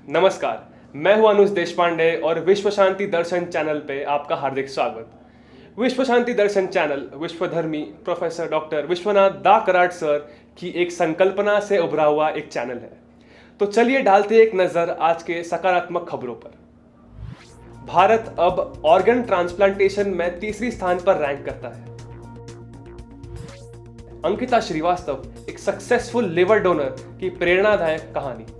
नमस्कार, मैं हूं अनुज देशपांडे और विश्व शांति दर्शन चैनल पे आपका हार्दिक स्वागत। विश्व शांति दर्शन चैनल विश्वधर्मी प्रोफेसर डॉक्टर विश्वनाथ दा कराड सर की एक संकल्पना से उभरा हुआ एक चैनल है। तो चलिए डालते एक नजर आज के सकारात्मक खबरों पर। भारत अब ऑर्गन ट्रांसप्लांटेशन में तीसरी स्थान पर रैंक करता है। अंकिता श्रीवास्तव एक सक्सेसफुल लिवर डोनर की प्रेरणादायक कहानी।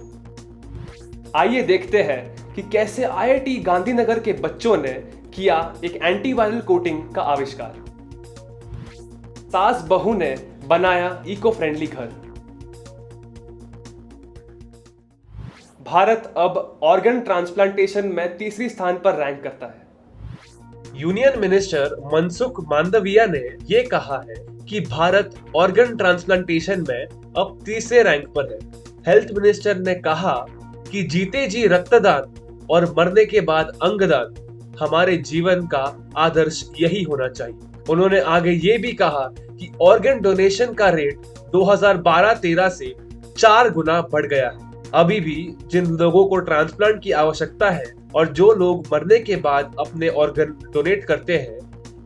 आइए देखते हैं कि कैसे आईआईटी गांधीनगर के बच्चों ने किया एक एंटीवायरल कोटिंग का आविष्कार। सास बहू ने बनाया इको फ्रेंडली घर। भारत अब ऑर्गन ट्रांसप्लांटेशन में तीसरी स्थान पर रैंक करता है। यूनियन मिनिस्टर मनसुख मांडविया ने ये कहा है कि भारत ऑर्गन ट्रांसप्लांटेशन में अब तीसरे रैंक पर है। हेल्थ मिनिस्टर ने कहा कि जीते जी रक्तदान और मरने के बाद अंगदान हमारे जीवन का आदर्श यही होना चाहिए। उन्होंने आगे ये भी कहा कि ऑर्गन डोनेशन का रेट 2012-13 से 4 गुना बढ़ गया है। अभी भी जिन लोगों को ट्रांसप्लांट की आवश्यकता है और जो लोग मरने के बाद अपने ऑर्गन डोनेट करते हैं,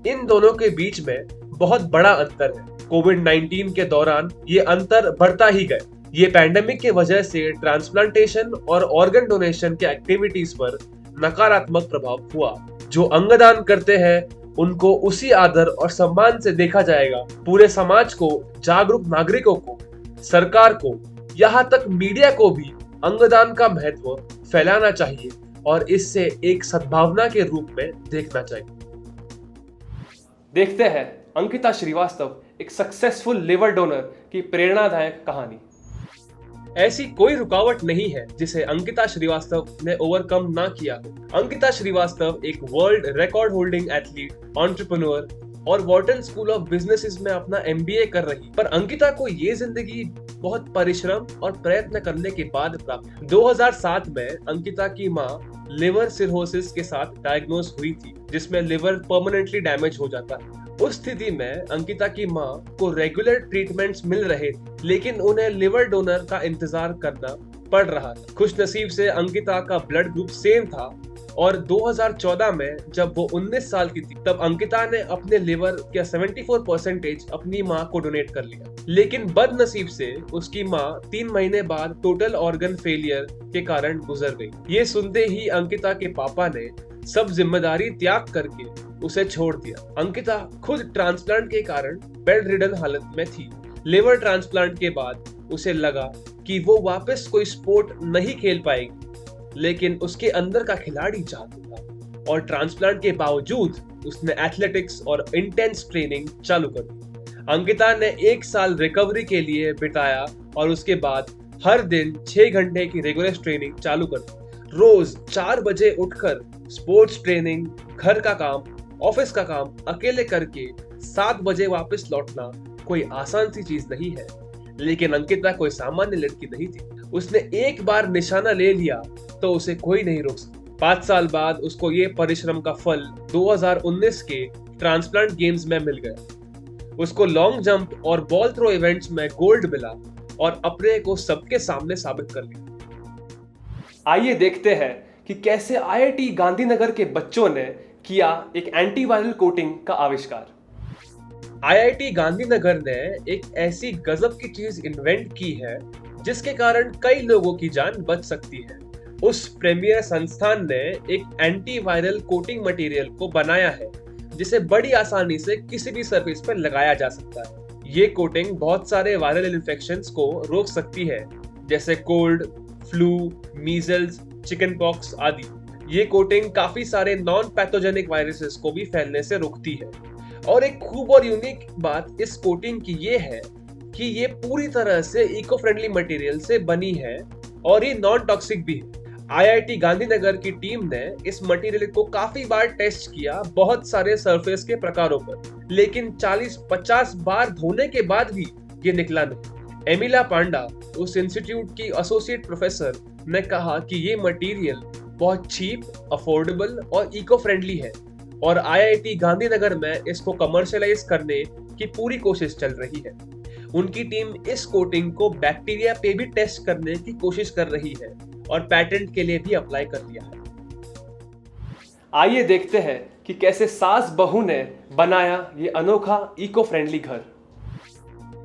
इन दोनों के बीच में बहुत बड़ा अंतर है। कोविड-19 के दौरान ये अंतर बढ़ता ही गया। ये पैंडेमिक के वजह से ट्रांसप्लांटेशन और ऑर्गन डोनेशन के एक्टिविटीज पर नकारात्मक प्रभाव हुआ। जो अंगदान करते हैं उनको उसी आदर और सम्मान से देखा जाएगा। पूरे समाज को, जागरूक नागरिकों को, सरकार को, यहाँ तक मीडिया को भी अंगदान का महत्व फैलाना चाहिए और इससे एक सद्भावना के रूप में देखना चाहिए। देखते हैं अंकिता श्रीवास्तव एक सक्सेसफुल लिवर डोनर की प्रेरणादायक कहानी। ऐसी कोई रुकावट नहीं है जिसे अंकिता श्रीवास्तव ने ओवरकम ना किया हो। अंकिता श्रीवास्तव एक world record holding athlete, entrepreneur और वॉर्टन स्कूल ऑफ बिजनेस में अपना एमबीए कर रही। पर अंकिता को ये जिंदगी बहुत परिश्रम और प्रयत्न करने के बाद प्राप्त। 2007 में अंकिता की माँ लिवर सिरोसिस के साथ डायग्नोज हुई थी, जिसमें लिवर परमानेंटली डैमेज हो जाता है। उस स्थिति में अंकिता की माँ को रेगुलर ट्रीटमेंट्स मिल रहे थे, लेकिन उन्हें लिवर डोनर का इंतजार करना पड़ रहा था। खुशनसीब से अंकिता का ब्लड ग्रुप सेम था और 2014 में जब वो 19 साल की थी, तब अंकिता ने अपने लिवर का 74% अपनी माँ को डोनेट कर लिया। लेकिन बदनसीब से उसकी माँ 3 महीने बाद टोटल ऑर्गन फेलियर के कारण गुजर गई। ये सुनते ही अंकिता के पापा ने सब जिम्मेदारी त्याग करके उसे छोड़ दिया। अंकिता खुद ट्रांसप्लांट के कारण बेड रिडन हालत में थी। लिवर ट्रांसप्लांट के बाद उसे लगा कि वो वापस कोई स्पोर्ट नहीं खेल पाएगी, लेकिन उसके अंदर का खिलाड़ी जागता था और ट्रांसप्लांट के बावजूद उसने एथलेटिक्स और इंटेंस ट्रेनिंग चालू कर दी। अंकिता ने 1 साल रिकवरी के लिए बिताया और उसके बाद हर दिन 6 घंटे की रेगुलर ट्रेनिंग चालू कर दी। रोज 4 बजे उठकर स्पोर्ट्स ट्रेनिंग, घर का काम, ऑफिस का काम अकेले करके 7 बजे वापस लौटना कोई आसान सी चीज नहीं है। लेकिन अंकिता कोई सामान्य लड़की नहीं थी। उसने एक बार निशाना ले लिया तो उसे कोई नहीं रोक सकता। 5 साल बाद उसको ये परिश्रम का फल 2019 के ट्रांसप्लांट गेम्स में मिल गया। उसको लॉन्ग जंप और बॉल थ्रो इवेंट्स में गोल्ड मिला और अपने को सबके सामने साबित कर लिया। आइए देखते हैं कि कैसे आईआईटी गांधीनगर के बच्चों ने किया एक एंटीवायरल कोटिंग का आविष्कार। आईआईटी गांधीनगर ने एक ऐसी गजब की चीज इन्वेंट की है जिसके कारण कई लोगों की जान बच सकती है। उस प्रीमियर संस्थान ने एक एंटीवायरल कोटिंग मटेरियल को बनाया है जिसे बड़ी आसानी से किसी भी सरफेस पर लगाया जा सकता है। ये कोटिंग बहुत सारे वायरल इन्फेक्शंस को रोक सकती है, जैसे cold, flu, measles, chicken pox आदि। ये कोटिंग काफी सारे नॉन पैथोजेनिक वायरसेस को भी फैलने से रोकती है। और एक खूब और यूनिक बात इस कोटिंग की ये है कि ये पूरी तरह से इको फ्रेंडली मटेरियल से बनी है और ये नॉन टॉक्सिक भी है। आईआईटी गांधीनगर की टीम ने इस मटेरियल को काफी बार टेस्ट किया बहुत सारे सरफेस के प्रकारों पर, लेकिन 40-50 बार धोने के बाद भी ये निकला नहीं। एमिला पांडा, उस इंस्टीट्यूट की एसोसिएट प्रोफेसर, ने कहा कि ये मटेरियल बहुत चीप, अफोर्डेबल और इको फ्रेंडली है और आईआईटी गांधीनगर में इसको कमर्शियलाइज करने की पूरी कोशिश चल रही है। उनकी टीम इस कोटिंग को बैक्टीरिया पे भी टेस्ट करने की कोशिश कर रही है और पैटेंट के लिए भी अप्लाई कर दिया है। आइए देखते हैं कि कैसे सास बहू ने बनाया ये अनोखा इको फ्रेंडली घर।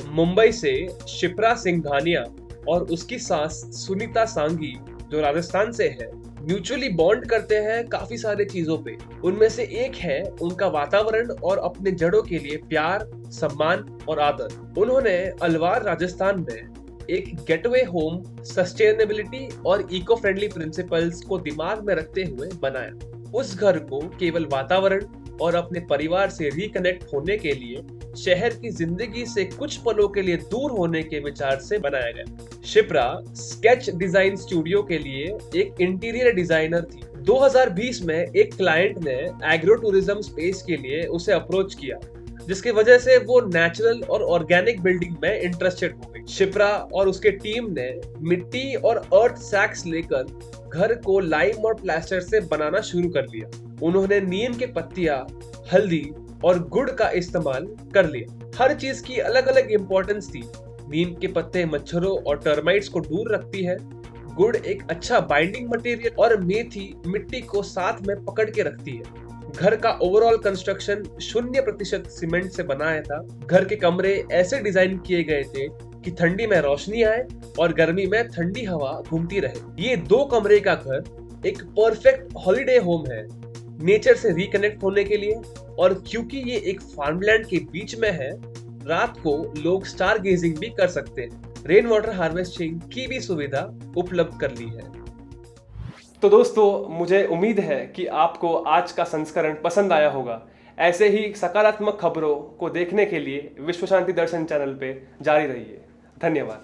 मुंबई से शिप्रा सिंघानिया और उसकी सास सुनीता सांगी, जो राजस्थान से है, म्यूचुअली बॉन्ड करते हैं काफी सारे चीजों पे। उनमें से एक है उनका वातावरण और अपने जड़ों के लिए प्यार, सम्मान और आदर। उन्होंने अलवार, राजस्थान में एक गेटवे होम सस्टेनेबिलिटी और इको फ्रेंडली प्रिंसिपल्स को दिमाग में रखते हुए बनाया। उस घर को केवल वातावरण और अपने परिवार से रिकनेक्ट होने के लिए, शहर की जिंदगी से कुछ पलों के लिए दूर होने के विचार से बनाया गया। शिप्रा स्केच डिजाइन स्टूडियो के लिए एक इंटीरियर डिजाइनर थी। 2020 में एक क्लाइंट ने एग्रो टूरिज्म स्पेस के लिए उसे अप्रोच किया, जिसकी वजह से वो नेचुरल और ऑर्गेनिक बिल्डिंग में इंटरेस्टेड हो गई। शिप्रा और उसके टीम ने मिट्टी और अर्थ सैक्स लेकर घर को लाइम और प्लास्टर से बनाना शुरू कर लिया। उन्होंने नीम के पत्तियां, हल्दी और गुड़ का इस्तेमाल कर लिया। हर चीज की अलग अलग इंपॉर्टेंस थी। नीम के पत्ते मच्छरों और टर्माइट्स को दूर रखती है, गुड़ एक अच्छा बाइंडिंग मटेरियल और मेथी मिट्टी को साथ में पकड़ के रखती है। घर का ओवरऑल कंस्ट्रक्शन 0% सीमेंट से बनाया था। घर के कमरे ऐसे डिजाइन किए गए थे कि ठंडी में रोशनी आए और गर्मी में ठंडी हवा घूमती रहे। ये 2 कमरे का घर एक परफेक्ट हॉलिडे होम है, नेचर से रिकनेक्ट होने के लिए। और क्योंकि ये एक फार्मलैंड के बीच में है, रात को लोग स्टार गेजिंग भी कर सकते हैं। रेन वाटर हार्वेस्टिंग की भी सुविधा उपलब्ध कर ली है। तो दोस्तों, मुझे उम्मीद है कि आपको आज का संस्करण पसंद आया होगा। ऐसे ही सकारात्मक खबरों को देखने के लिए विश्व शांति दर्शन चैनल पे जारी रहिए। धन्यवाद।